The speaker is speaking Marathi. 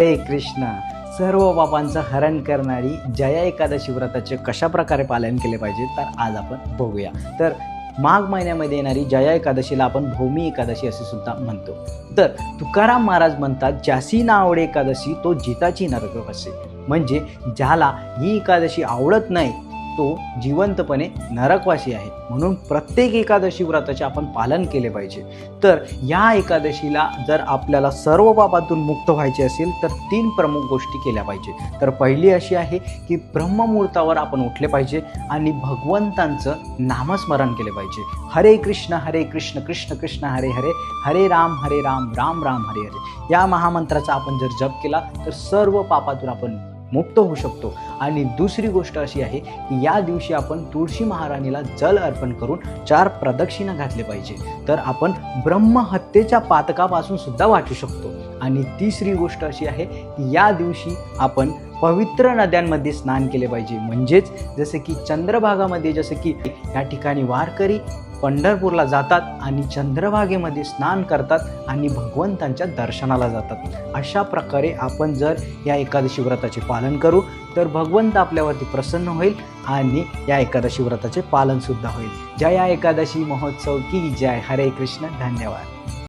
हरे कृष्ण. सर्व पापांचं हरण करणारी जया एकादशी व्रताचे कशा प्रकारे पालन केले पाहिजे तर आज आपण बघूया. तर माघ महिन्यामध्ये येणारी जया एकादशीला आपण भौमी एकादशी असे सुद्धा म्हणतो. तर तुकाराम महाराज म्हणतात, ज्यासी ना आवडे एकादशी तो जिताची नरक वसे. म्हणजे ज्याला ही एकादशी आवडत नाही तो जिवंतपणे नरकवासी आहे. म्हणून प्रत्येक एकादशी व्रताचे आपण पालन केले पाहिजे. तर या एकादशीला जर आपल्याला सर्व पापातून मुक्त व्हायचे असेल तर 3 प्रमुख गोष्टी केल्या पाहिजे. तर पहिली अशी आहे की ब्रह्ममुहूर्तावर आपण उठले पाहिजे आणि भगवंतांचं नामस्मरण केले पाहिजे. हरे कृष्ण कृष्ण कृष्ण हरे हरे, हरे राम राम राम हरे हरे. या महामंत्राचा आपण जर जप केला तर सर्व पापातून आपण मुक्त होऊ शकतो. आणि दुसरी गोष्ट अशी आहे की या दिवशी आपण तुळशी महाराणीला जल अर्पण करून 4 प्रदक्षिणा घातले पाहिजे. तर आपण ब्रह्महत्येच्या पातकापासून सुद्धा वाचू शकतो. आणि तिसरी गोष्ट अशी आहे की या दिवशी आपण पवित्र नद्यांमध्ये स्नान केले पाहिजे. म्हणजेच जसे की चंद्रभागामध्ये, जसे की या ठिकाणी वारकरी पंढरपूरला जातात आणि चंद्रभागेमध्ये स्नान करतात आणि भगवंतांच्या दर्शनाला जातात. अशा प्रकारे आपण जर या एकादशी व्रताचे पालन करू तर भगवंत आपल्यावरती प्रसन्न होईल आणि या एकादशी व्रताचे पालन सुद्धा होईल. जया एकादशी महोत्सव की जय. हरे कृष्ण. धन्यवाद.